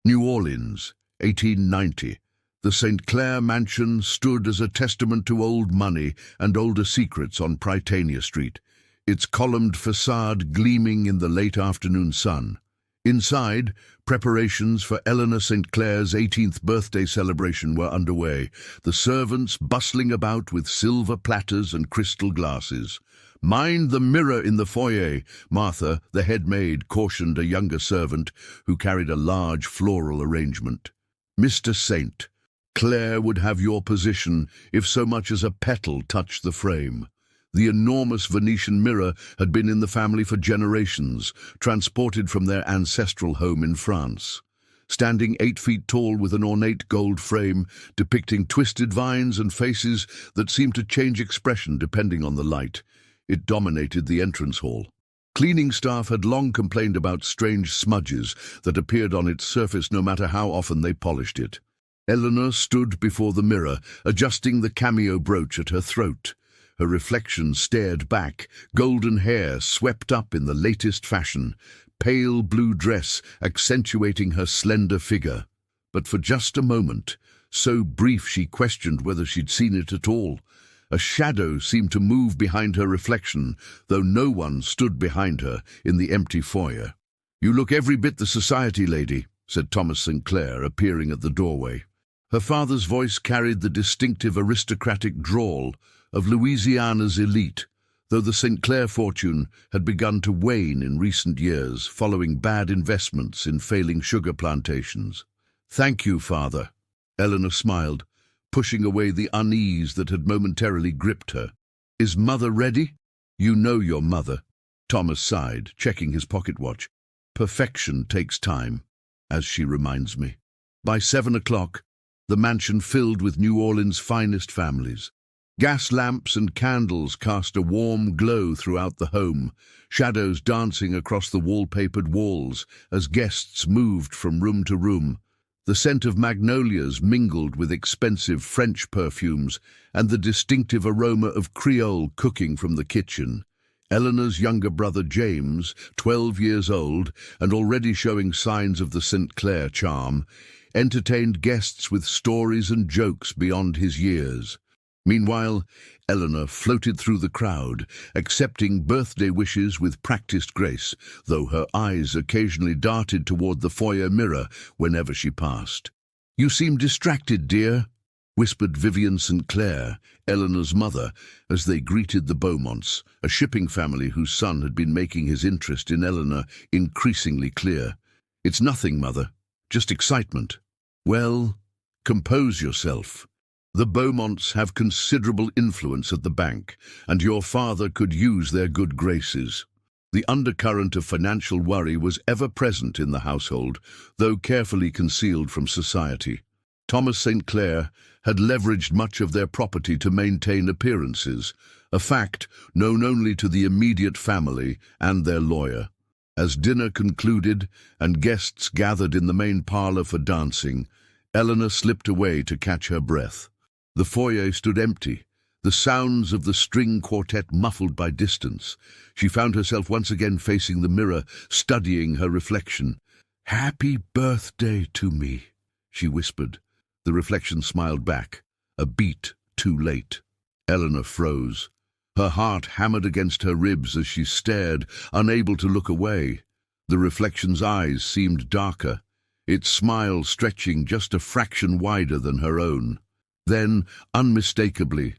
New Orleans, 1890. The St. Clair mansion stood as a testament to old money and older secrets on Prytania Street, its columned facade gleaming in the late afternoon sun. Inside, preparations for Eleanor St. Clair's 18th birthday celebration were underway, the servants bustling about with silver platters and crystal glasses. "Mind the mirror in the foyer," Martha, the head maid, cautioned a younger servant who carried a large floral arrangement. "Mr. St. Clair would have your position if so much as a petal touched the frame." The enormous Venetian mirror had been in the family for generations, transported from their ancestral home in France. Standing 8 feet tall with an ornate gold frame depicting twisted vines and faces that seemed to change expression depending on the light, it dominated the entrance hall. Cleaning staff had long complained about strange smudges that appeared on its surface no matter how often they polished it. Eleanor stood before the mirror, adjusting the cameo brooch at her throat. Her reflection stared back, golden hair swept up in the latest fashion, pale blue dress accentuating her slender figure. But for just a moment, so brief she questioned whether she'd seen it at all, a shadow seemed to move behind her reflection, though no one stood behind her in the empty foyer. "You look every bit the society lady," said Thomas St. Clair, appearing at the doorway. Her father's voice carried the distinctive aristocratic drawl of Louisiana's elite, though the St. Clair fortune had begun to wane in recent years following bad investments in failing sugar plantations. "Thank you, father." Eleanor smiled, pushing away the unease that had momentarily gripped her. "Is mother ready?" "You know your mother." Thomas sighed, checking his pocket watch. "Perfection takes time, as she reminds me." By 7 o'clock, the mansion filled with New Orleans' finest families. Gas lamps and candles cast a warm glow throughout the home, shadows dancing across the wallpapered walls as guests moved from room to room. The scent of magnolias mingled with expensive French perfumes and the distinctive aroma of Creole cooking from the kitchen. Eleanor's younger brother James, 12 years old and already showing signs of the St. Clair charm, entertained guests with stories and jokes beyond his years. Meanwhile, Eleanor floated through the crowd, accepting birthday wishes with practiced grace, though her eyes occasionally darted toward the foyer mirror whenever she passed. "You seem distracted, dear," whispered Vivian St. Clair, Eleanor's mother, as they greeted the Beaumonts, a shipping family whose son had been making his interest in Eleanor increasingly clear. "It's nothing, mother, just excitement." "Well, compose yourself. The Beaumonts have considerable influence at the bank, and your father could use their good graces." The undercurrent of financial worry was ever present in the household, though carefully concealed from society. Thomas St. Clair had leveraged much of their property to maintain appearances, a fact known only to the immediate family and their lawyer. As dinner concluded and guests gathered in the main parlor for dancing, Eleanor slipped away to catch her breath. The foyer stood empty, the sounds of the string quartet muffled by distance. She found herself once again facing the mirror, studying her reflection. "Happy birthday to me," she whispered. The reflection smiled back, a beat too late. Eleanor froze. Her heart hammered against her ribs as she stared, unable to look away. The reflection's eyes seemed darker, its smile stretching just a fraction wider than her own. Then, unmistakably,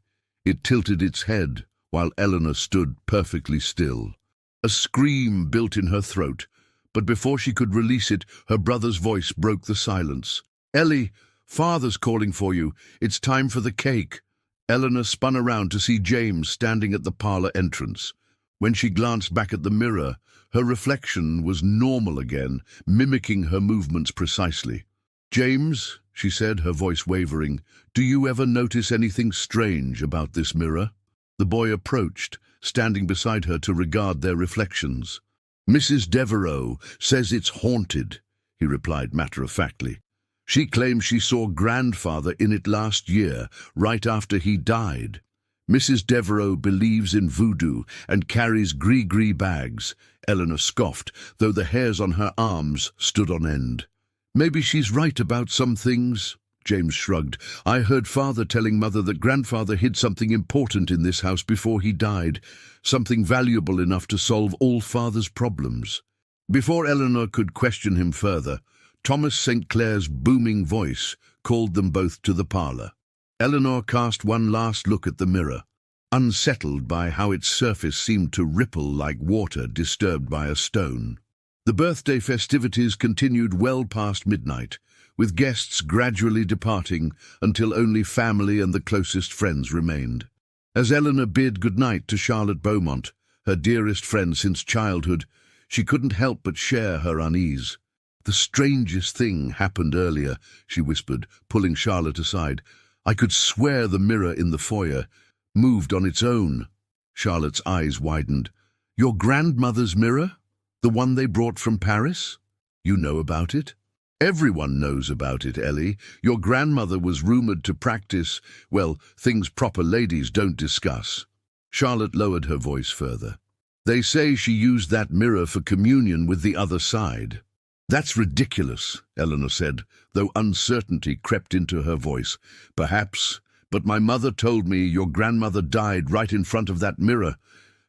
it tilted its head while Eleanor stood perfectly still. A scream built in her throat, but before she could release it, her brother's voice broke the silence. "Ellie, father's calling for you. It's time for the cake." Eleanor spun around to see James standing at the parlor entrance. When she glanced back at the mirror, her reflection was normal again, mimicking her movements precisely. "James," she said, her voice wavering, "do you ever notice anything strange about this mirror?" The boy approached, standing beside her to regard their reflections. "Mrs. Devereux says it's haunted," he replied matter-of-factly. "She claims she saw grandfather in it last year, right after he died. Mrs. Devereux believes in voodoo and carries gris-gris bags." Eleanor scoffed, though the hairs on her arms stood on end. Maybe she's right about some things, James shrugged. I heard Father telling Mother that Grandfather hid something important in this house before he died, something valuable enough to solve all Father's problems. Before Eleanor could question him further, Thomas St. Clair's booming voice called them both to the parlour. Eleanor cast one last look at the mirror, unsettled by how its surface seemed to ripple like water disturbed by a stone. The birthday festivities continued well past midnight, with guests gradually departing until only family and the closest friends remained. As Eleanor bid good-night to Charlotte Beaumont, her dearest friend since childhood, she couldn't help but share her unease. "The strangest thing happened earlier," she whispered, pulling Charlotte aside. "I could swear the mirror in the foyer moved on its own." Charlotte's eyes widened. "Your grandmother's mirror? The one they brought from Paris? You know about it?" "Everyone knows about it, Ellie. Your grandmother was rumoured to practice, well, things proper ladies don't discuss." Charlotte lowered her voice further. "They say she used that mirror for communion with the other side." "That's ridiculous," Eleanor said, though uncertainty crept into her voice. "Perhaps, but my mother told me your grandmother died right in front of that mirror,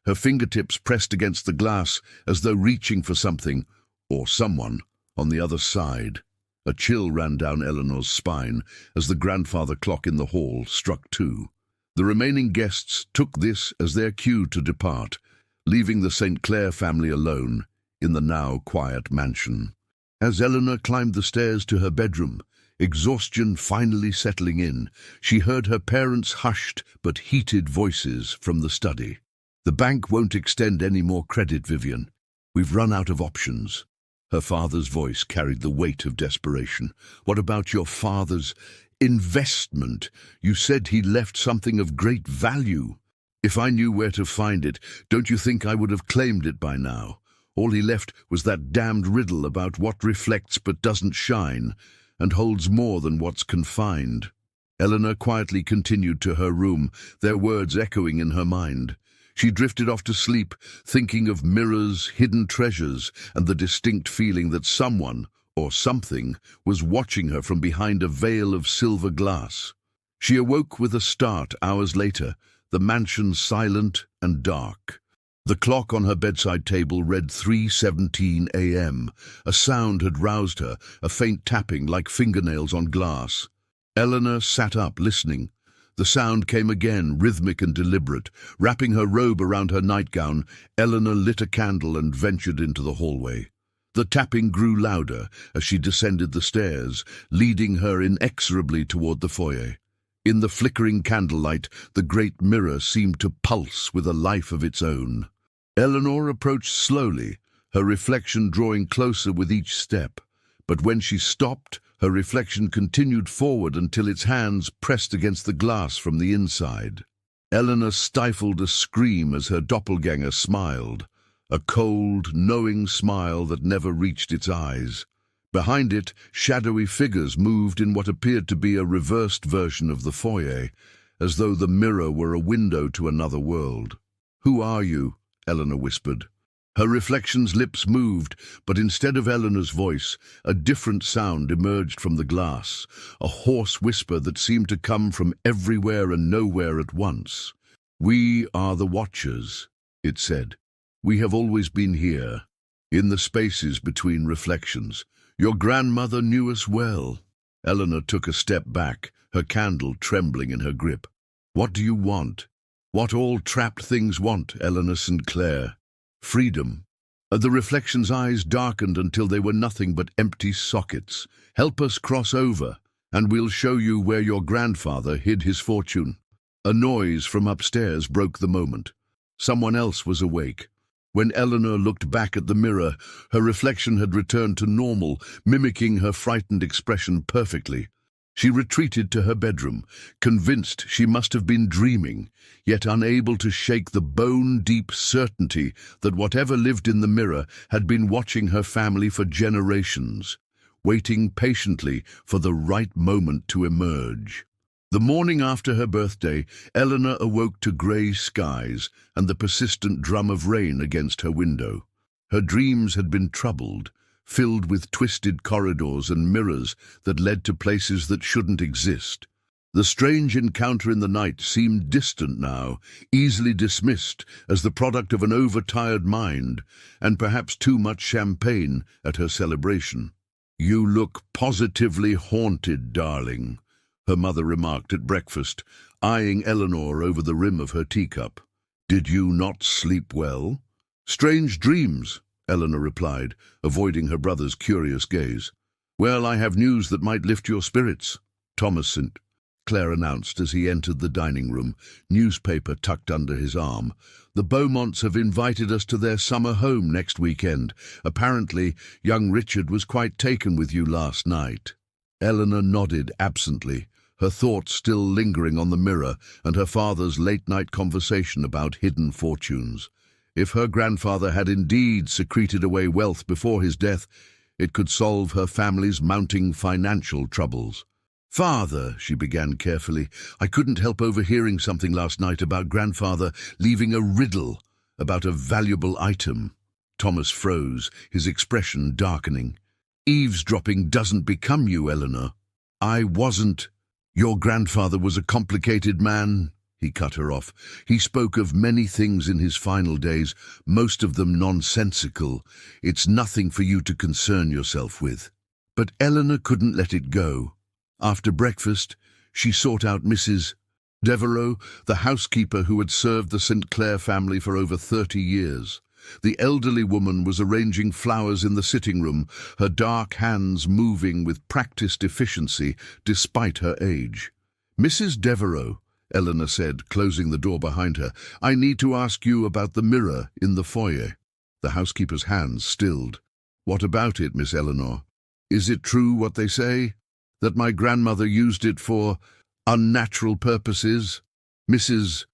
her fingertips pressed against the glass as though reaching for something, or someone, on the other side." A chill ran down Eleanor's spine as the grandfather clock in the hall struck 2. The remaining guests took this as their cue to depart, leaving the St. Clair family alone in the now quiet mansion. As Eleanor climbed the stairs to her bedroom, exhaustion finally settling in, she heard her parents' hushed but heated voices from the study. "The bank won't extend any more credit, Vivian. We've run out of options." Her father's voice carried the weight of desperation. "What about your father's investment? You said he left something of great value." "If I knew where to find it, don't you think I would have claimed it by now? All he left was that damned riddle about what reflects but doesn't shine, and holds more than what's confined." Eleanor quietly continued to her room, their words echoing in her mind. She drifted off to sleep, thinking of mirrors, hidden treasures, and the distinct feeling that someone, or something, was watching her from behind a veil of silver glass. She awoke with a start hours later, the mansion silent and dark. The clock on her bedside table read 3:17 a.m. A sound had roused her, a faint tapping like fingernails on glass. Eleanor sat up, listening. The sound came again, rhythmic and deliberate. Wrapping her robe around her nightgown, Eleanor lit a candle and ventured into the hallway. The tapping grew louder as she descended the stairs, leading her inexorably toward the foyer. In the flickering candlelight, the great mirror seemed to pulse with a life of its own. Eleanor approached slowly, her reflection drawing closer with each step. But when she stopped, her reflection continued forward until its hands pressed against the glass from the inside. Eleanor stifled a scream as her doppelganger smiled, a cold, knowing smile that never reached its eyes. Behind it, shadowy figures moved in what appeared to be a reversed version of the foyer, as though the mirror were a window to another world. "Who are you?" Eleanor whispered. Her reflection's lips moved, but instead of Eleanor's voice, a different sound emerged from the glass, a hoarse whisper that seemed to come from everywhere and nowhere at once. "We are the Watchers," it said. "We have always been here, in the spaces between reflections. Your grandmother knew us well." Eleanor took a step back, her candle trembling in her grip. "What do you want?" "What all trapped things want, Eleanor St. Clair. Freedom." The reflection's eyes darkened until they were nothing but empty sockets. "Help us cross over, and we'll show you where your grandfather hid his fortune." A noise from upstairs broke the moment. Someone else was awake. When Eleanor looked back at the mirror, her reflection had returned to normal, mimicking her frightened expression perfectly. She retreated to her bedroom, convinced she must have been dreaming, yet unable to shake the bone-deep certainty that whatever lived in the mirror had been watching her family for generations, waiting patiently for the right moment to emerge. The morning after her birthday, Eleanor awoke to grey skies and the persistent drum of rain against her window. Her dreams had been troubled, filled with twisted corridors and mirrors that led to places that shouldn't exist. The strange encounter in the night seemed distant now, easily dismissed as the product of an overtired mind and perhaps too much champagne at her celebration. "You look positively haunted, darling," her mother remarked at breakfast, eyeing Eleanor over the rim of her teacup. "Did you not sleep well?" "Strange dreams," Eleanor replied, avoiding her brother's curious gaze. "Well, I have news that might lift your spirits," Thomas St. Clair announced as he entered the dining room, newspaper tucked under his arm. "The Beaumonts have invited us to their summer home next weekend. Apparently, young Richard was quite taken with you last night." Eleanor nodded absently, her thoughts still lingering on the mirror and her father's late-night conversation about hidden fortunes. If her grandfather had indeed secreted away wealth before his death, it could solve her family's mounting financial troubles. "Father," she began carefully, "I couldn't help overhearing something last night about grandfather leaving a riddle about a valuable item." Thomas froze, his expression darkening. "Eavesdropping doesn't become you, Eleanor." "I wasn't. Your grandfather was a complicated man," he cut her off. "He spoke of many things in his final days, most of them nonsensical. It's nothing for you to concern yourself with." But Eleanor couldn't let it go. After breakfast, she sought out Mrs. Devereux, the housekeeper who had served the St. Clair family for over 30 years. The elderly woman was arranging flowers in the sitting room, her dark hands moving with practiced efficiency despite her age. "Mrs. Devereux," Eleanor said, closing the door behind her, "I need to ask you about the mirror in the foyer." The housekeeper's hands stilled. "What about it, Miss Eleanor? Is it true what they say? That my grandmother used it for unnatural purposes?" Mrs.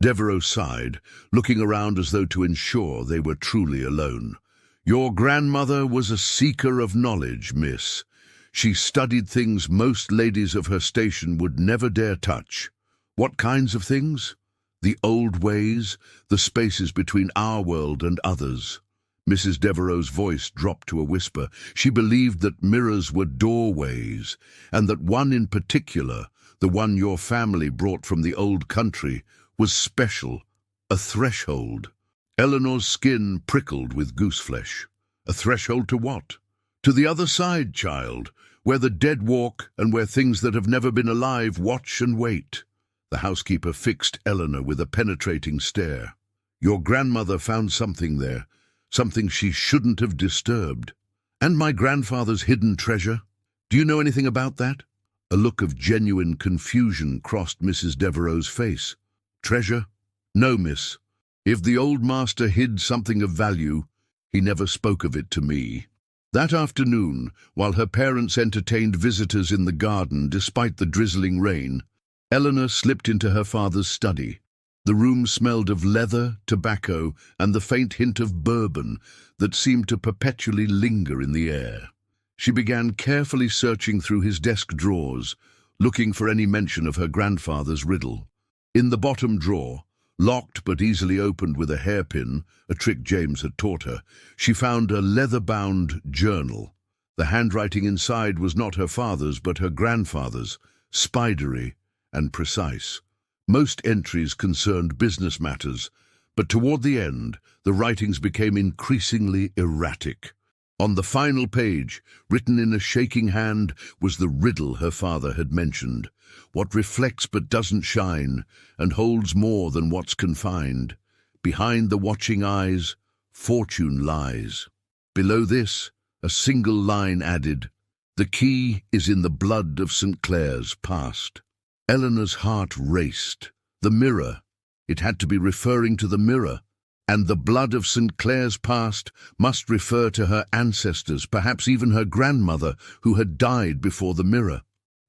Devereux sighed, looking around as though to ensure they were truly alone. "Your grandmother was a seeker of knowledge, miss. She studied things most ladies of her station would never dare touch." "What kinds of things?" "The old ways, the spaces between our world and others." Mrs. Devereux's voice dropped to a whisper. "She believed that mirrors were doorways, and that one in particular, the one your family brought from the old country, was special, a threshold." Eleanor's skin prickled with gooseflesh. "A threshold to what?" "To the other side, child, where the dead walk and where things that have never been alive watch and wait." The housekeeper fixed Eleanor with a penetrating stare. "Your grandmother found something there, something she shouldn't have disturbed." "And my grandfather's hidden treasure? Do you know anything about that?" A look of genuine confusion crossed Mrs. Devereux's face. "Treasure? No, miss. If the old master hid something of value, he never spoke of it to me." That afternoon, while her parents entertained visitors in the garden despite the drizzling rain, Eleanor slipped into her father's study. The room smelled of leather, tobacco, and the faint hint of bourbon that seemed to perpetually linger in the air. She began carefully searching through his desk drawers, looking for any mention of her grandfather's riddle. In the bottom drawer, locked but easily opened with a hairpin, a trick James had taught her, she found a leather-bound journal. The handwriting inside was not her father's but her grandfather's, spidery and precise. Most entries concerned business matters, but toward the end, the writings became increasingly erratic. On the final page, written in a shaking hand, was the riddle her father had mentioned. What reflects but doesn't shine, and holds more than what's confined. Behind the watching eyes, fortune lies. Below this, a single line added, "The key is in the blood of St. Clair's past." Eleanor's heart raced. The mirror. It had to be referring to the mirror. And the blood of St. Clair's past must refer to her ancestors, perhaps even her grandmother, who had died before the mirror.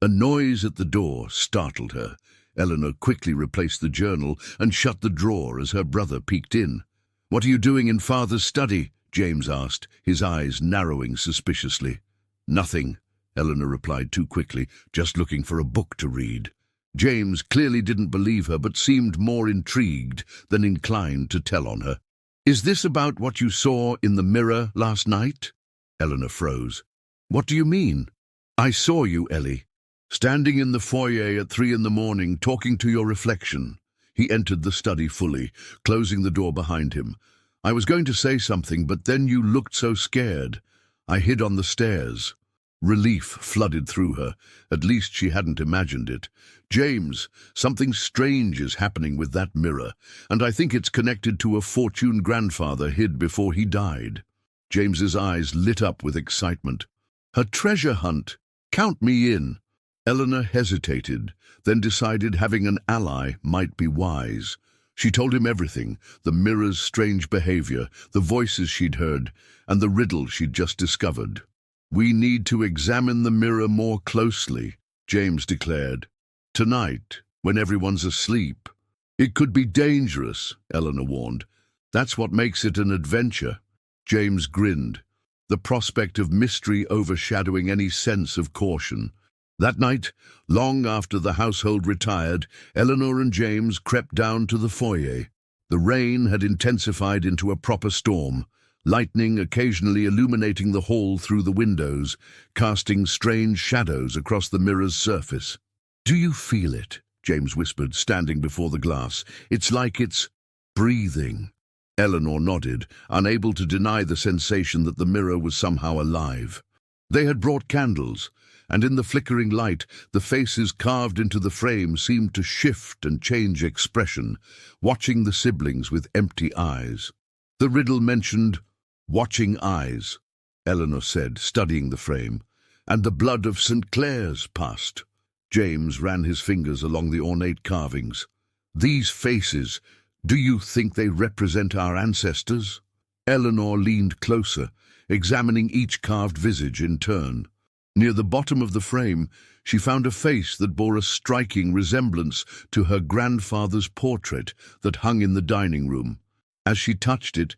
A noise at the door startled her. Eleanor quickly replaced the journal and shut the drawer as her brother peeked in. "What are you doing in Father's study?" James asked, his eyes narrowing suspiciously. "Nothing," Eleanor replied too quickly, "just looking for a book to read." James clearly didn't believe her, but seemed more intrigued than inclined to tell on her. "Is this about what you saw in the mirror last night?" Eleanor froze. What do you mean? I saw you, Ellie, standing in the foyer at 3 a.m, talking to your reflection. He entered the study fully, closing the door behind him. I was going to say something, but then you looked so scared. I hid on the stairs. Relief flooded through her. At least she hadn't imagined it. James, something strange is happening with that mirror, and I think it's connected to a fortune grandfather hid before he died. James's eyes lit up with excitement. Her treasure hunt. Count me in. Eleanor hesitated, then decided having an ally might be wise. She told him everything, the mirror's strange behavior, the voices she'd heard, and the riddle she'd just discovered. We need to examine the mirror more closely, James declared. Tonight, when everyone's asleep. It could be dangerous, Eleanor warned. That's what makes it an adventure. James grinned, the prospect of mystery overshadowing any sense of caution. That night, long after the household retired, Eleanor and James crept down to the foyer. The rain had intensified into a proper storm, lightning occasionally illuminating the hall through the windows, casting strange shadows across the mirror's surface. Do you feel it? James whispered, standing before the glass. It's like it's breathing. Eleanor nodded, unable to deny the sensation that the mirror was somehow alive. They had brought candles, and in the flickering light, the faces carved into the frame seemed to shift and change expression, watching the siblings with empty eyes. The riddle mentioned watching eyes, Eleanor said, studying the frame, and the blood of St. Clair's passed. James ran his fingers along the ornate carvings. These faces, do you think they represent our ancestors? Eleanor leaned closer, examining each carved visage in turn. Near the bottom of the frame, she found a face that bore a striking resemblance to her grandfather's portrait that hung in the dining room. As she touched it,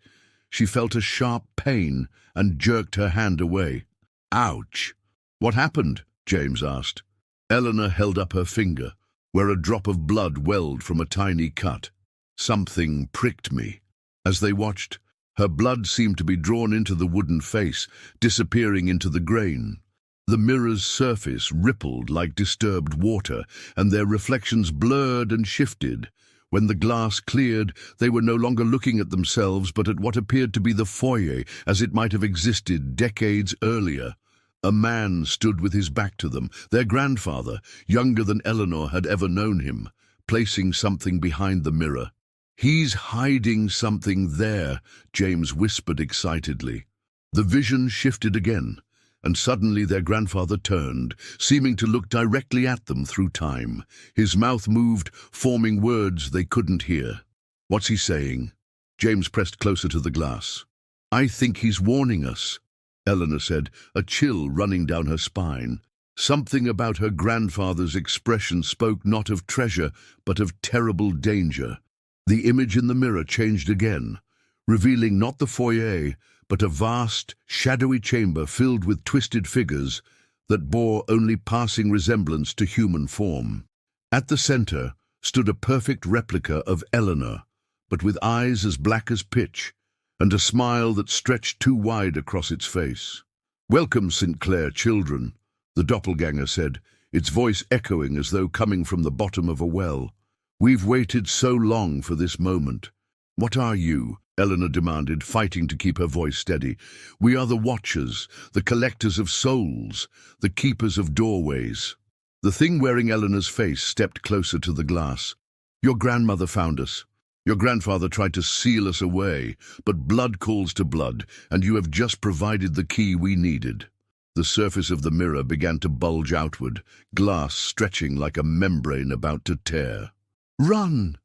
she felt a sharp pain and jerked her hand away. Ouch! What happened? James asked. Eleanor held up her finger, where a drop of blood welled from a tiny cut. Something pricked me. As they watched, her blood seemed to be drawn into the wooden face, disappearing into the grain. The mirror's surface rippled like disturbed water, and their reflections blurred and shifted. When the glass cleared, they were no longer looking at themselves, but at what appeared to be the foyer as it might have existed decades earlier. A man stood with his back to them, their grandfather, younger than Eleanor had ever known him, placing something behind the mirror. He's hiding something there, James whispered excitedly. The vision shifted again, and suddenly their grandfather turned, seeming to look directly at them through time. His mouth moved, forming words they couldn't hear. What's he saying? James pressed closer to the glass. I think he's warning us, Eleanor said, a chill running down her spine. Something about her grandfather's expression spoke not of treasure, but of terrible danger. The image in the mirror changed again, revealing not the foyer, but a vast, shadowy chamber filled with twisted figures that bore only passing resemblance to human form. At the center stood a perfect replica of Eleanor, but with eyes as black as pitch, and a smile that stretched too wide across its face. Welcome, St. Clair children, the doppelganger said, its voice echoing as though coming from the bottom of a well. We've waited so long for this moment. What are you? Eleanor demanded, fighting to keep her voice steady. We are the Watchers, the collectors of souls, the keepers of doorways. The thing wearing Eleanor's face stepped closer to the glass. Your grandmother found us. Your grandfather tried to seal us away, but blood calls to blood, and you have just provided the key we needed. The surface of the mirror began to bulge outward, glass stretching like a membrane about to tear. Run!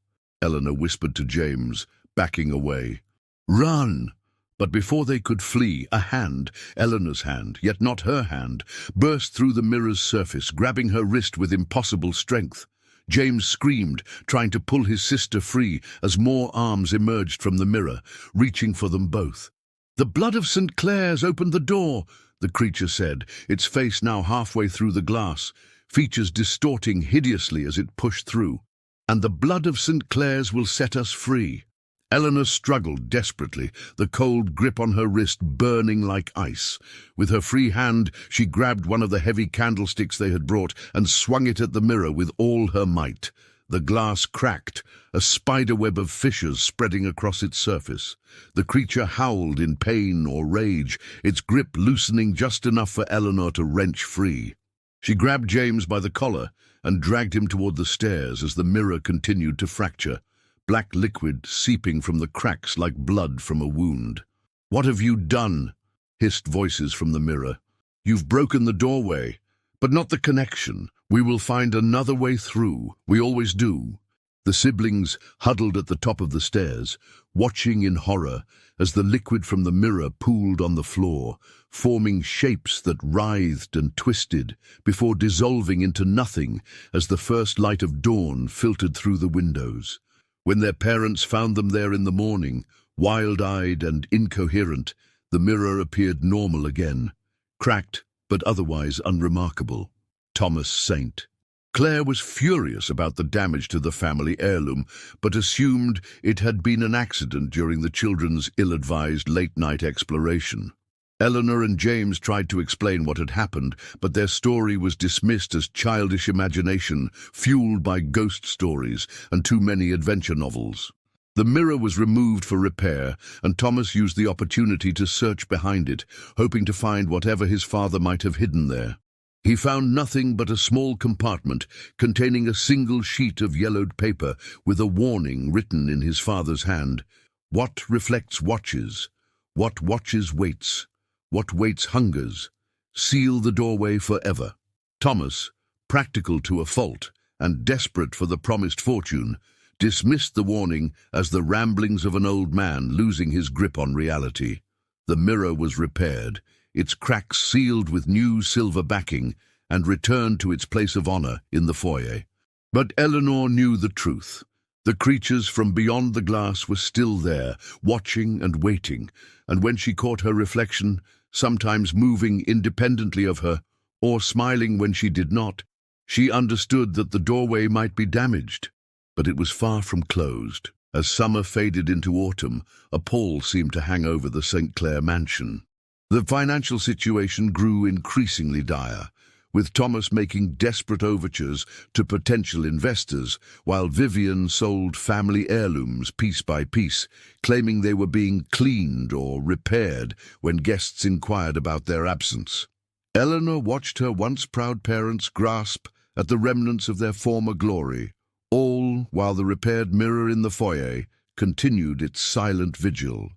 Eleanor whispered to James, backing away. Run! But before they could flee, a hand, Eleanor's hand, yet not her hand, burst through the mirror's surface, grabbing her wrist with impossible strength. James screamed, trying to pull his sister free as more arms emerged from the mirror, reaching for them both. The blood of St. Clair's opened the door, the creature said, its face now halfway through the glass, features distorting hideously as it pushed through. And the blood of St. Clair's will set us free. Eleanor struggled desperately, the cold grip on her wrist burning like ice. With her free hand, she grabbed one of the heavy candlesticks they had brought and swung it at the mirror with all her might. The glass cracked, a spiderweb of fissures spreading across its surface. The creature howled in pain or rage, its grip loosening just enough for Eleanor to wrench free. She grabbed James by the collar and dragged him toward the stairs as the mirror continued to fracture, black liquid seeping from the cracks like blood from a wound. "What have you done?" hissed voices from the mirror. "You've broken the doorway, but not the connection. We will find another way through. We always do." The siblings huddled at the top of the stairs, watching in horror as the liquid from the mirror pooled on the floor, forming shapes that writhed and twisted before dissolving into nothing as the first light of dawn filtered through the windows. When their parents found them there in the morning, wild-eyed and incoherent, the mirror appeared normal again, cracked but otherwise unremarkable. Thomas Saint. Claire was furious about the damage to the family heirloom, but assumed it had been an accident during the children's ill-advised late-night exploration. Eleanor and James tried to explain what had happened, but their story was dismissed as childish imagination, fueled by ghost stories and too many adventure novels. The mirror was removed for repair, and Thomas used the opportunity to search behind it, hoping to find whatever his father might have hidden there. He found nothing but a small compartment containing a single sheet of yellowed paper with a warning written in his father's hand. "What reflects watches? What watches waits? What waits hungers? Seal the doorway forever." Thomas, practical to a fault and desperate for the promised fortune, dismissed the warning as the ramblings of an old man losing his grip on reality. The mirror was repaired, its cracks sealed with new silver backing, and returned to its place of honor in the foyer. But Eleanor knew the truth. The creatures from beyond the glass were still there, watching and waiting, and when she caught her reflection, sometimes moving independently of her, or smiling when she did not, she understood that the doorway might be damaged. But it was far from closed. As summer faded into autumn, a pall seemed to hang over the St. Clair mansion. The financial situation grew increasingly dire, with Thomas making desperate overtures to potential investors, while Vivian sold family heirlooms piece by piece, claiming they were being cleaned or repaired when guests inquired about their absence. Eleanor watched her once proud parents grasp at the remnants of their former glory, all while the repaired mirror in the foyer continued its silent vigil.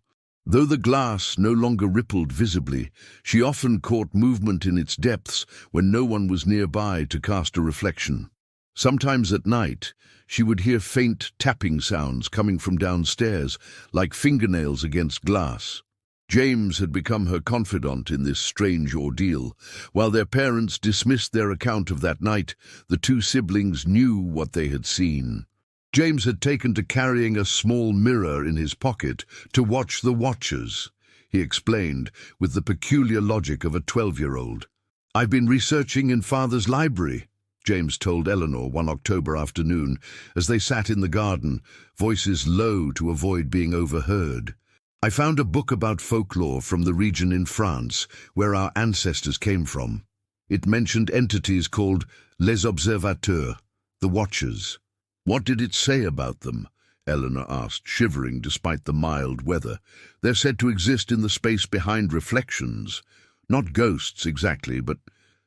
Though the glass no longer rippled visibly, she often caught movement in its depths when no one was nearby to cast a reflection. Sometimes at night, she would hear faint tapping sounds coming from downstairs, like fingernails against glass. James had become her confidant in this strange ordeal. While their parents dismissed their account of that night, the two siblings knew what they had seen. James had taken to carrying a small mirror in his pocket to watch the watchers, he explained with the peculiar logic of a 12-year-old. "I've been researching in Father's library," James told Eleanor one October afternoon as they sat in the garden, voices low to avoid being overheard. "I found a book about folklore from the region in France where our ancestors came from. It mentioned entities called les observateurs, the watchers." "What did it say about them?" Eleanor asked, shivering despite the mild weather. "They're said to exist in the space behind reflections. Not ghosts exactly, but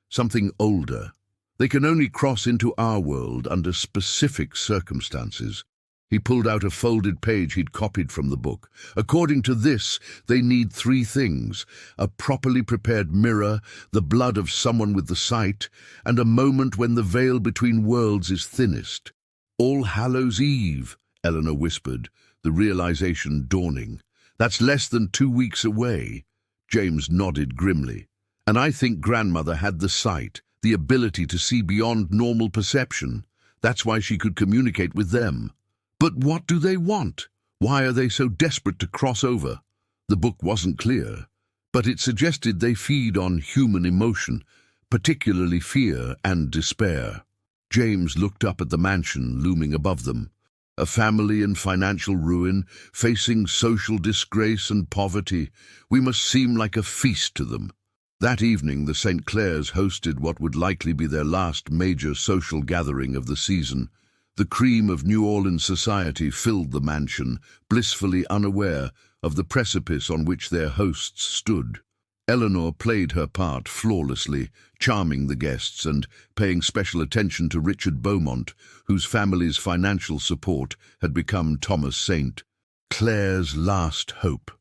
something older. They can only cross into our world under specific circumstances." He pulled out a folded page he'd copied from the book. "According to this, they need 3 things: a properly prepared mirror, the blood of someone with the sight, and a moment when the veil between worlds is thinnest." "All Hallows' Eve," Eleanor whispered, the realization dawning. "That's less than 2 weeks away." James nodded grimly. "And I think Grandmother had the sight, the ability to see beyond normal perception. That's why she could communicate with them." "But what do they want? Why are they so desperate to cross over?" The book wasn't clear, but it suggested they feed on human emotion, particularly fear and despair. James looked up at the mansion looming above them. A family in financial ruin, facing social disgrace and poverty. We must seem like a feast to them. That evening, the St. Clairs hosted what would likely be their last major social gathering of the season. The cream of New Orleans society filled the mansion, blissfully unaware of the precipice on which their hosts stood. Eleanor played her part flawlessly, charming the guests and paying special attention to Richard Beaumont, whose family's financial support had become Thomas St. Clair's last hope.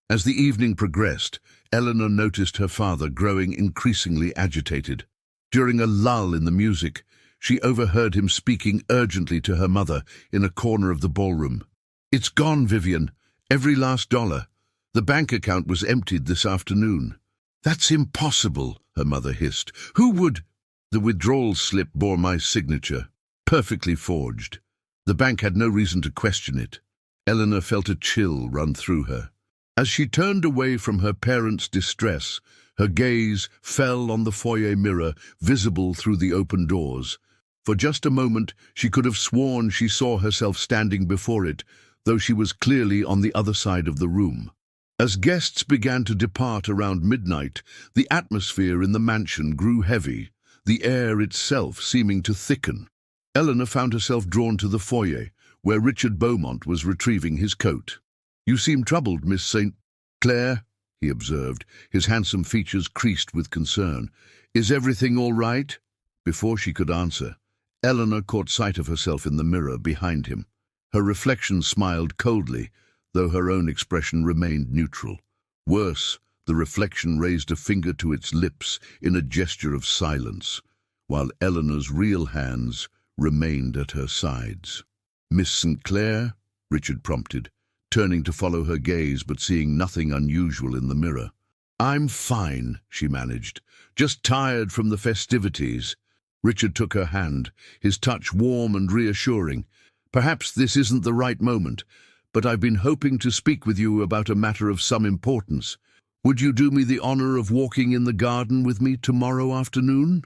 As the evening progressed, Eleanor noticed her father growing increasingly agitated. During a lull in the music, she overheard him speaking urgently to her mother in a corner of the ballroom. "It's gone, Vivian. Every last dollar. The bank account was emptied this afternoon." "That's impossible," her mother hissed. "Who would—" "The withdrawal slip bore my signature. Perfectly forged. The bank had no reason to question it." Eleanor felt a chill run through her. As she turned away from her parents' distress, her gaze fell on the foyer mirror, visible through the open doors. For just a moment, she could have sworn she saw herself standing before it, though she was clearly on the other side of the room. As guests began to depart around midnight, the atmosphere in the mansion grew heavy, the air itself seeming to thicken. Eleanor found herself drawn to the foyer, where Richard Beaumont was retrieving his coat. "You seem troubled, Miss St. Clair," he observed, his handsome features creased with concern. "Is everything all right?" Before she could answer, Eleanor caught sight of herself in the mirror behind him. Her reflection smiled coldly, though her own expression remained neutral. Worse, the reflection raised a finger to its lips in a gesture of silence, while Eleanor's real hands remained at her sides. "Miss St. Clair?" Richard prompted, turning to follow her gaze but seeing nothing unusual in the mirror. "I'm fine," she managed. "Just tired from the festivities." Richard took her hand, his touch warm and reassuring. "Perhaps this isn't the right moment, but I've been hoping to speak with you about a matter of some importance. Would you do me the honor of walking in the garden with me tomorrow afternoon?"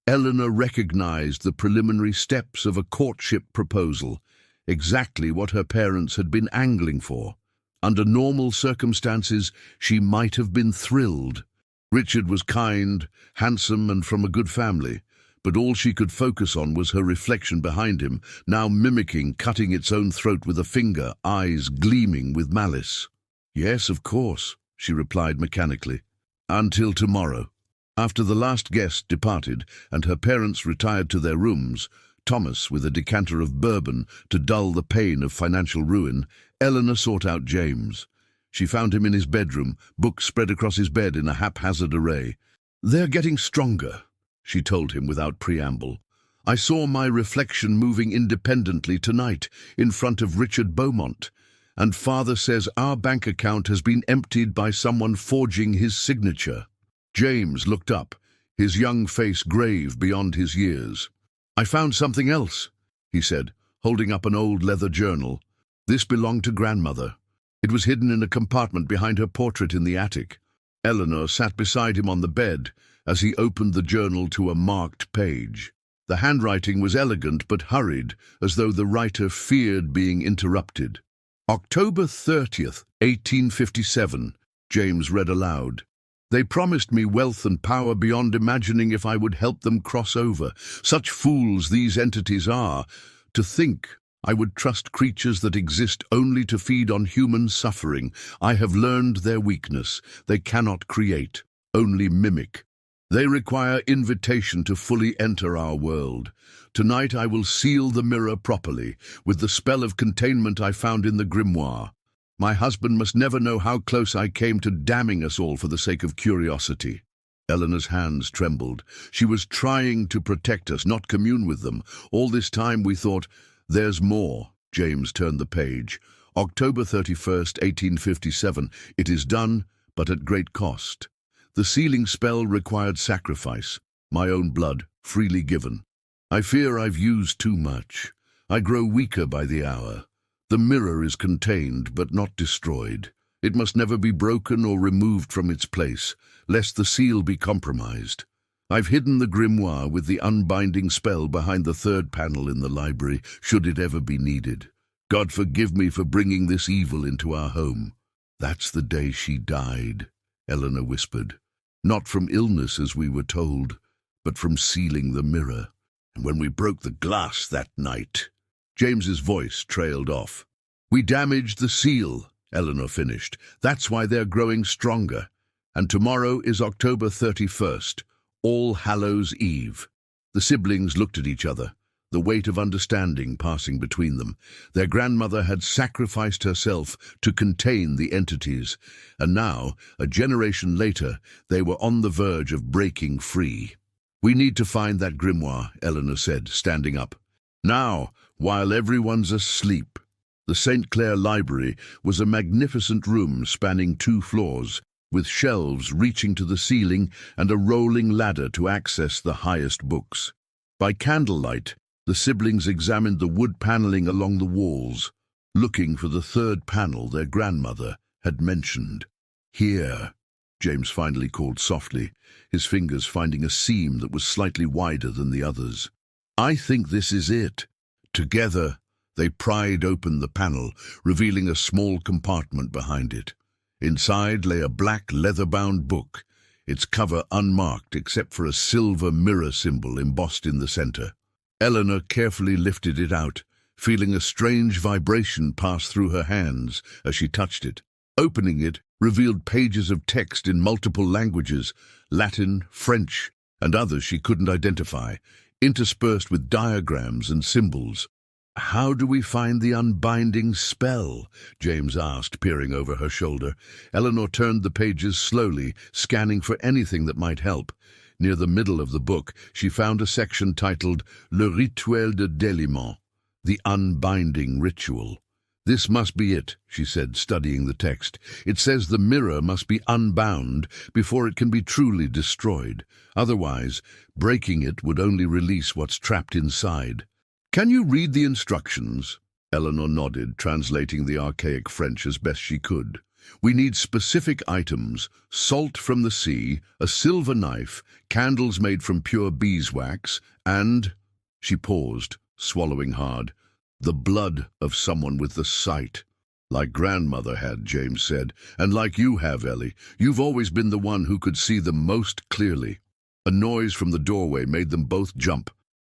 Eleanor recognized the preliminary steps of a courtship proposal, exactly what her parents had been angling for. Under normal circumstances, she might have been thrilled. Richard was kind, handsome, and from a good family, but all she could focus on was her reflection behind him, now mimicking cutting its own throat with a finger, eyes gleaming with malice. "Yes, of course," she replied mechanically. "Until tomorrow." After the last guest departed and her parents retired to their rooms, Thomas with a decanter of bourbon to dull the pain of financial ruin, Eleanor sought out James. She found him in his bedroom, books spread across his bed in a haphazard array. "They're getting stronger," she told him without preamble. "I saw my reflection moving independently tonight in front of Richard Beaumont, and Father says our bank account has been emptied by someone forging his signature." James looked up, his young face grave beyond his years. "I found something else," he said, holding up an old leather journal. This belonged to Grandmother. It was hidden in a compartment behind her portrait in the attic. Eleanor sat beside him on the bed as he opened the journal to a marked page. The handwriting was elegant but hurried, as though the writer feared being interrupted. "October 30th, 1857, James read aloud. "They promised me wealth and power beyond imagining if I would help them cross over. Such fools these entities are. To think I would trust creatures that exist only to feed on human suffering. I have learned their weakness. They cannot create, only mimic. They require invitation to fully enter our world. Tonight I will seal the mirror properly, with the spell of containment I found in the grimoire. My husband must never know how close I came to damning us all for the sake of curiosity." Eleanor's hands trembled. She was trying to protect us, not commune with them. All this time we thought, "There's more." James turned the page. "October 31st, 1857. It is done, but at great cost. The sealing spell required sacrifice, my own blood, freely given. I fear I've used too much. I grow weaker by the hour. The mirror is contained, but not destroyed. It must never be broken or removed from its place, lest the seal be compromised. I've hidden the grimoire with the unbinding spell behind the third panel in the library, should it ever be needed. God forgive me for bringing this evil into our home. That's the day she died, Eleanor whispered. Not from illness, as we were told, but from sealing the mirror. And when we broke the glass that night. James's voice trailed off. We damaged the seal, Eleanor finished. That's why they're growing stronger. And tomorrow is October 31st, All Hallows' Eve. The siblings looked at each other, the weight of understanding passing between them. Their grandmother had sacrificed herself to contain the entities, and now, a generation later, they were on the verge of breaking free. We need to find that grimoire, Eleanor said, standing up. Now, while everyone's asleep. The St. Clair Library was a magnificent room spanning 2 floors, with shelves reaching to the ceiling and a rolling ladder to access the highest books. By candlelight, the siblings examined the wood paneling along the walls, looking for the 3rd panel their grandmother had mentioned. Here, James finally called softly, his fingers finding a seam that was slightly wider than the others. I think this is it. Together, they pried open the panel, revealing a small compartment behind it. Inside lay a black leather-bound book, its cover unmarked except for a silver mirror symbol embossed in the center. Eleanor carefully lifted it out, feeling a strange vibration pass through her hands as she touched it. Opening it revealed pages of text in multiple languages, Latin, French, and others she couldn't identify, interspersed with diagrams and symbols. How do we find the unbinding spell? James asked, peering over her shoulder. Eleanor turned the pages slowly, scanning for anything that might help. Near the middle of the book, she found a section titled Le Rituel de Déliement, the Unbinding Ritual. This must be it, she said, studying the text. It says the mirror must be unbound before it can be truly destroyed. Otherwise, breaking it would only release what's trapped inside. Can you read the instructions? Eleanor nodded, translating the archaic French as best she could. We need specific items, salt from the sea, a silver knife, candles made from pure beeswax, and... She paused, swallowing hard. The blood of someone with the sight. Like grandmother had, James said, and like you have, Ellie. You've always been the one who could see them most clearly. A noise from the doorway made them both jump.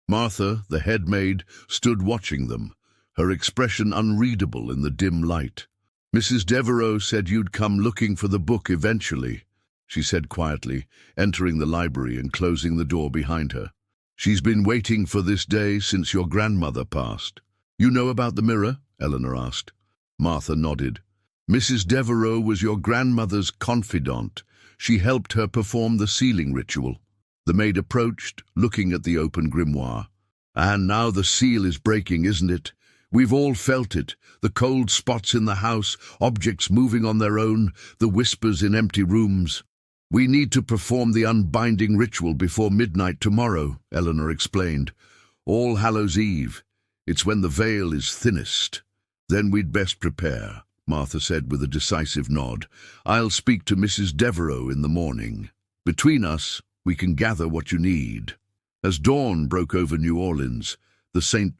Martha, the head maid, stood watching them, her expression unreadable in the dim light. Mrs. Devereux said you'd come looking for the book eventually, she said quietly, entering the library and closing the door behind her. She's been waiting for this day since your grandmother passed. You know about the mirror? Eleanor asked. Martha nodded. Mrs. Devereux was your grandmother's confidant. She helped her perform the sealing ritual. The maid approached, looking at the open grimoire. And now the seal is breaking, isn't it? We've all felt it, the cold spots in the house, objects moving on their own, the whispers in empty rooms. We need to perform the unbinding ritual before midnight tomorrow, Eleanor explained. All Hallows' Eve. It's when the veil is thinnest. Then we'd best prepare, Martha said with a decisive nod. I'll speak to Mrs. Devereux in the morning. Between us, we can gather what you need. As dawn broke over New Orleans, the St.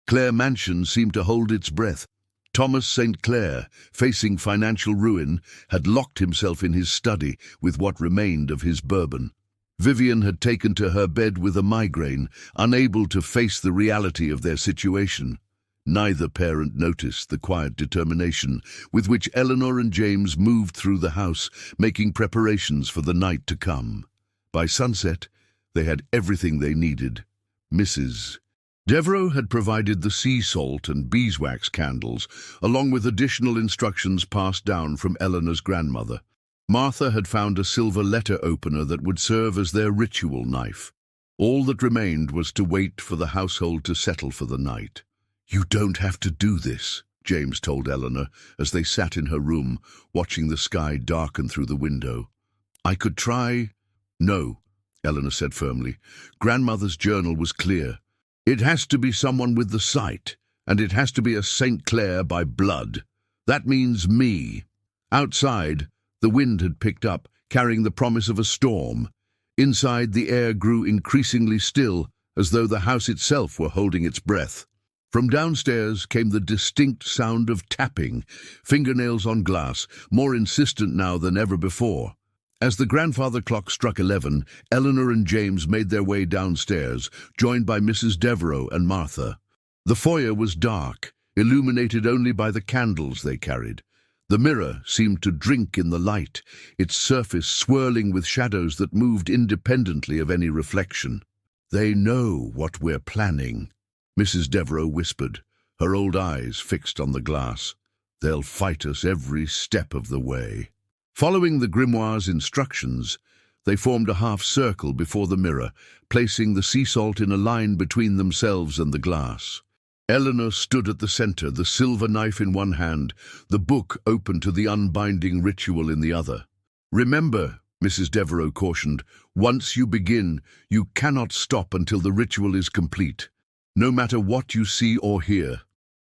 Clair mansion seemed to hold its breath. Thomas St. Clair, facing financial ruin, had locked himself in his study with what remained of his bourbon. Vivian had taken to her bed with a migraine, unable to face the reality of their situation. Neither parent noticed the quiet determination with which Eleanor and James moved through the house, making preparations for the night to come. By sunset, they had everything they needed. Mrs. Devereux had provided the sea salt and beeswax candles, along with additional instructions passed down from Eleanor's grandmother. Martha had found a silver letter opener that would serve as their ritual knife. All that remained was to wait for the household to settle for the night. You don't have to do this, James told Eleanor as they sat in her room, watching the sky darken through the window. I could try. No, Eleanor said firmly. Grandmother's journal was clear. It has to be someone with the sight, and it has to be a St. Clair by blood. That means me. Outside, the wind had picked up, carrying the promise of a storm. Inside, the air grew increasingly still, as though the house itself were holding its breath. From downstairs came the distinct sound of tapping, fingernails on glass, more insistent now than ever before. As the grandfather clock struck 11, Eleanor and James made their way downstairs, joined by Mrs. Devereux and Martha. The foyer was dark, illuminated only by the candles they carried. The mirror seemed to drink in the light, its surface swirling with shadows that moved independently of any reflection. "They know what we're planning," Mrs. Devereux whispered, her old eyes fixed on the glass. "They'll fight us every step of the way." Following the grimoire's instructions, they formed a half-circle before the mirror, placing the sea salt in a line between themselves and the glass. Eleanor stood at the center, the silver knife in one hand, the book open to the unbinding ritual in the other. "Remember," Mrs. Devereux cautioned, "once you begin, you cannot stop until the ritual is complete, no matter what you see or hear."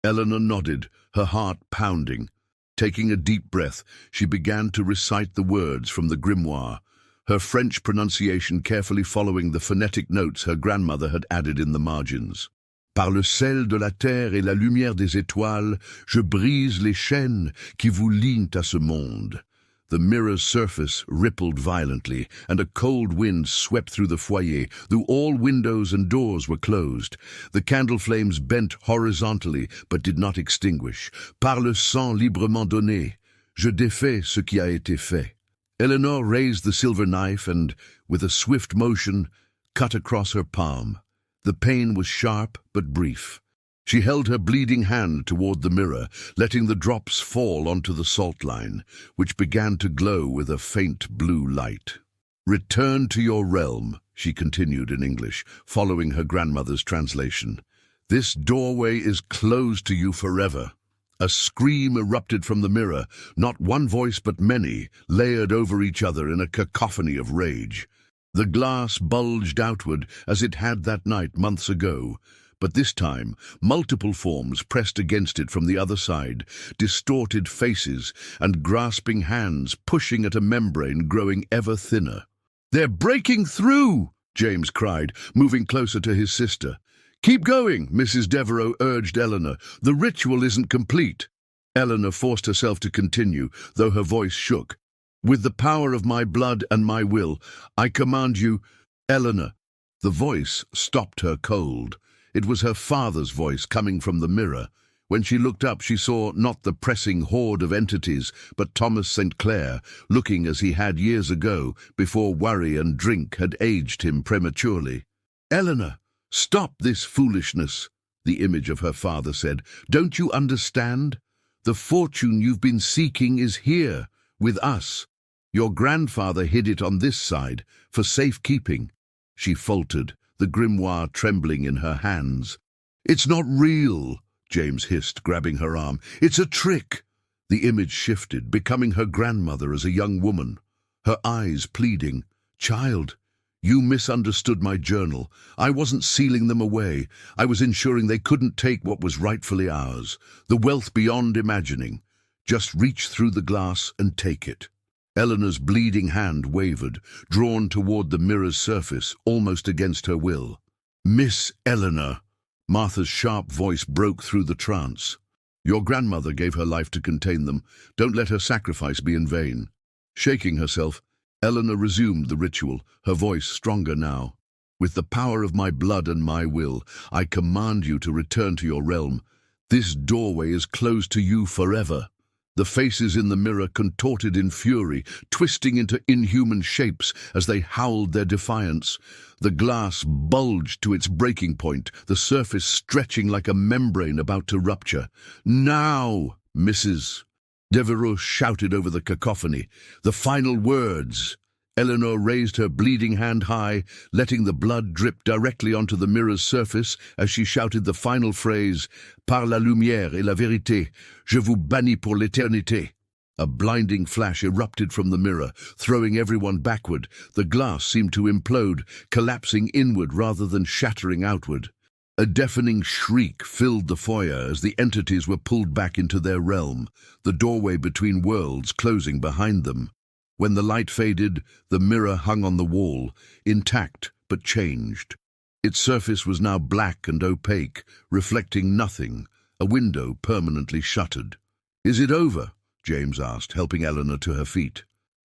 Eleanor nodded, her heart pounding. Taking a deep breath, she began to recite the words from the grimoire, her French pronunciation carefully following the phonetic notes her grandmother had added in the margins. "Par le sel de la terre et la lumière des étoiles, je brise les chaînes qui vous lient à ce monde." The mirror's surface rippled violently, and a cold wind swept through the foyer, though all windows and doors were closed. The candle flames bent horizontally, but did not extinguish. "Par le sang librement donné, je défais ce qui a été fait." Eleanor raised the silver knife and, with a swift motion, cut across her palm. The pain was sharp but brief. She held her bleeding hand toward the mirror, letting the drops fall onto the salt line, which began to glow with a faint blue light. "Return to your realm," she continued in English, following her grandmother's translation. "This doorway is closed to you forever." A scream erupted from the mirror, not one voice but many, layered over each other in a cacophony of rage. The glass bulged outward as it had that night months ago, but this time multiple forms pressed against it from the other side, distorted faces and grasping hands pushing at a membrane growing ever thinner. "They're breaking through!" James cried, moving closer to his sister. "Keep going," Mrs. Devereux urged Eleanor. "The ritual isn't complete." Eleanor forced herself to continue, though her voice shook. "With the power of my blood and my will, I command you—" "Eleanor." The voice stopped her cold. It was her father's voice coming from the mirror. When she looked up, she saw not the pressing horde of entities, but Thomas St. Clair, looking as he had years ago, before worry and drink had aged him prematurely. "Eleanor, stop this foolishness," the image of her father said. "Don't you understand? The fortune you've been seeking is here, with us. Your grandfather hid it on this side, for safekeeping." She faltered, the grimoire trembling in her hands. "It's not real," James hissed, grabbing her arm. "It's a trick." The image shifted, becoming her grandmother as a young woman, her eyes pleading. "Child, you misunderstood my journal. I wasn't sealing them away. I was ensuring they couldn't take what was rightfully ours, the wealth beyond imagining. Just reach through the glass and take it." Eleanor's bleeding hand wavered, drawn toward the mirror's surface, almost against her will. "Miss Eleanor," Martha's sharp voice broke through the trance. "Your grandmother gave her life to contain them. Don't let her sacrifice be in vain." Shaking herself, Eleanor resumed the ritual, her voice stronger now. "With the power of my blood and my will, I command you to return to your realm. This doorway is closed to you forever." The faces in the mirror contorted in fury, twisting into inhuman shapes as they howled their defiance. The glass bulged to its breaking point, the surface stretching like a membrane about to rupture. "Now, Mrs. Devereux shouted over the cacophony. "The final words." Eleanor raised her bleeding hand high, letting the blood drip directly onto the mirror's surface as she shouted the final phrase, "Par la lumière et la vérité, je vous bannis pour l'éternité." A blinding flash erupted from the mirror, throwing everyone backward. The glass seemed to implode, collapsing inward rather than shattering outward. A deafening shriek filled the foyer as the entities were pulled back into their realm, the doorway between worlds closing behind them. When the light faded, the mirror hung on the wall, intact but changed. Its surface was now black and opaque, reflecting nothing, a window permanently shuttered. "Is it over?" James asked, helping Eleanor to her feet.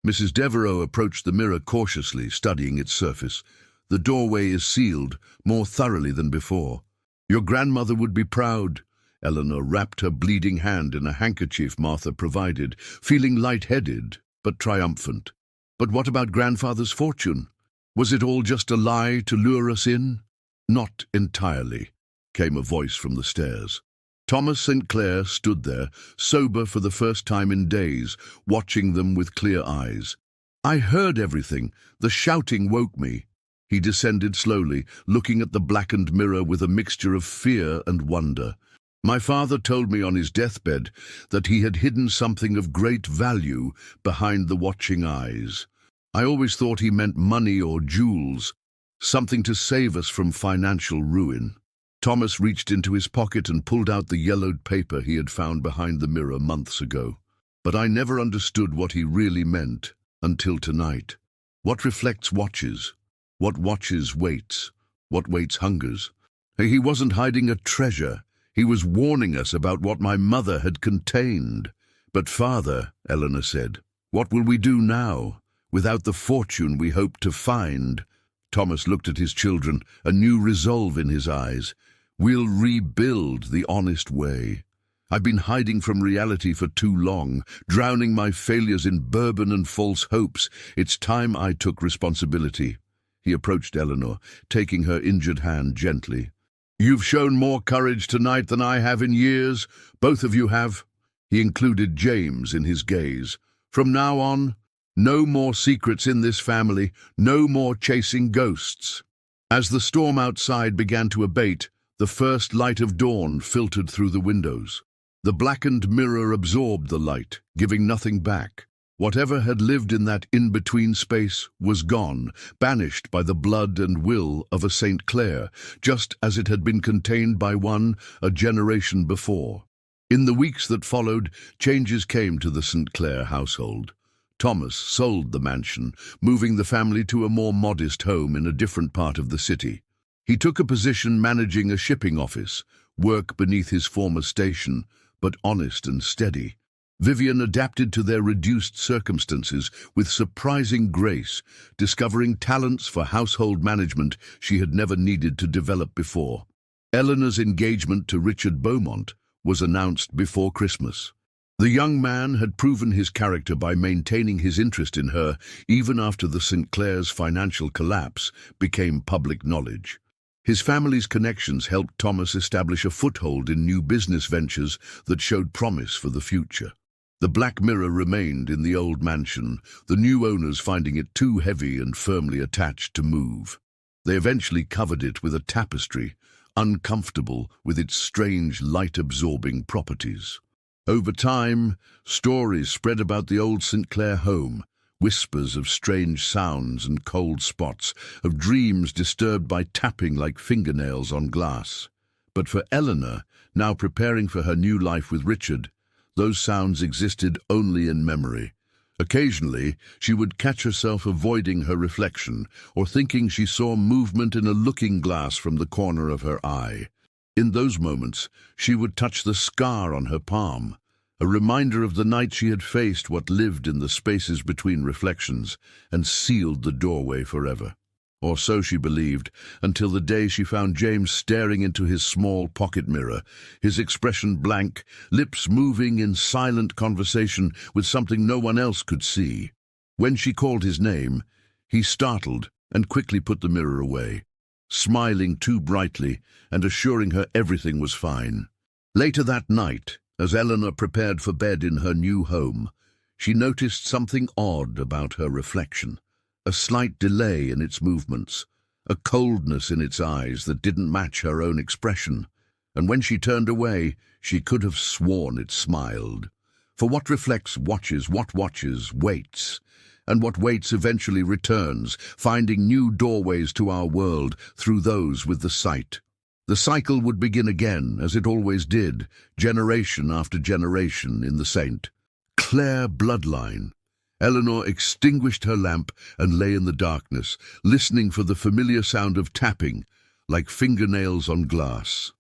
Mrs. Devereux approached the mirror cautiously, studying its surface. "The doorway is sealed, more thoroughly than before. Your grandmother would be proud." Eleanor wrapped her bleeding hand in a handkerchief Martha provided, feeling light-headed but triumphant. "But what about grandfather's fortune? Was it all just a lie to lure us in?" "Not entirely," came a voice from the stairs. Thomas St. Clair stood there, sober for the first time in days, watching them with clear eyes. "I heard everything. The shouting woke me." He descended slowly, looking at the blackened mirror with a mixture of fear and wonder. "My father told me on his deathbed that he had hidden something of great value behind the watching eyes. I always thought he meant money or jewels, something to save us from financial ruin." Thomas reached into his pocket and pulled out the yellowed paper he had found behind the mirror months ago. "But I never understood what he really meant until tonight. What reflects watches? What watches waits? What waits hungers? He wasn't hiding a treasure. He was warning us about what my mother had contained." "But father," Eleanor said, "what will we do now, without the fortune we hope to find?" Thomas looked at his children, a new resolve in his eyes. "We'll rebuild the honest way. I've been hiding from reality for too long, drowning my failures in bourbon and false hopes. It's time I took responsibility." He approached Eleanor, taking her injured hand gently. "You've shown more courage tonight than I have in years. Both of you have." He included James in his gaze. "From now on, no more secrets in this family, no more chasing ghosts." As the storm outside began to abate, the first light of dawn filtered through the windows. The blackened mirror absorbed the light, giving nothing back. Whatever had lived in that in-between space was gone, banished by the blood and will of a St. Clair, just as it had been contained by one a generation before. In the weeks that followed, changes came to the St. Clair household. Thomas sold the mansion, moving the family to a more modest home in a different part of the city. He took a position managing a shipping office, work beneath his former station, but honest and steady. Vivian adapted to their reduced circumstances with surprising grace, discovering talents for household management she had never needed to develop before. Eleanor's engagement to Richard Beaumont was announced before Christmas. The young man had proven his character by maintaining his interest in her even after the St. Clair's financial collapse became public knowledge. His family's connections helped Thomas establish a foothold in new business ventures that showed promise for the future. The black mirror remained in the old mansion, the new owners finding it too heavy and firmly attached to move. They eventually covered it with a tapestry, uncomfortable with its strange light-absorbing properties. Over time, stories spread about the old St. Clair home, whispers of strange sounds and cold spots, of dreams disturbed by tapping like fingernails on glass. But for Eleanor, now preparing for her new life with Richard, those sounds existed only in memory. Occasionally, she would catch herself avoiding her reflection or thinking she saw movement in a looking glass from the corner of her eye. In those moments, she would touch the scar on her palm, a reminder of the night she had faced what lived in the spaces between reflections and sealed the doorway forever. Or so she believed, until the day she found James staring into his small pocket mirror, his expression blank, lips moving in silent conversation with something no one else could see. When she called his name, he startled and quickly put the mirror away, smiling too brightly and assuring her everything was fine. Later that night, as Eleanor prepared for bed in her new home, she noticed something odd about her reflection. A slight delay in its movements, a coldness in its eyes that didn't match her own expression, and when she turned away, she could have sworn it smiled. For what reflects watches, what watches waits, and what waits eventually returns, finding new doorways to our world through those with the sight. The cycle would begin again, as it always did, generation after generation in the St. Clair bloodline. Eleanor extinguished her lamp and lay in the darkness, listening for the familiar sound of tapping, like fingernails on glass.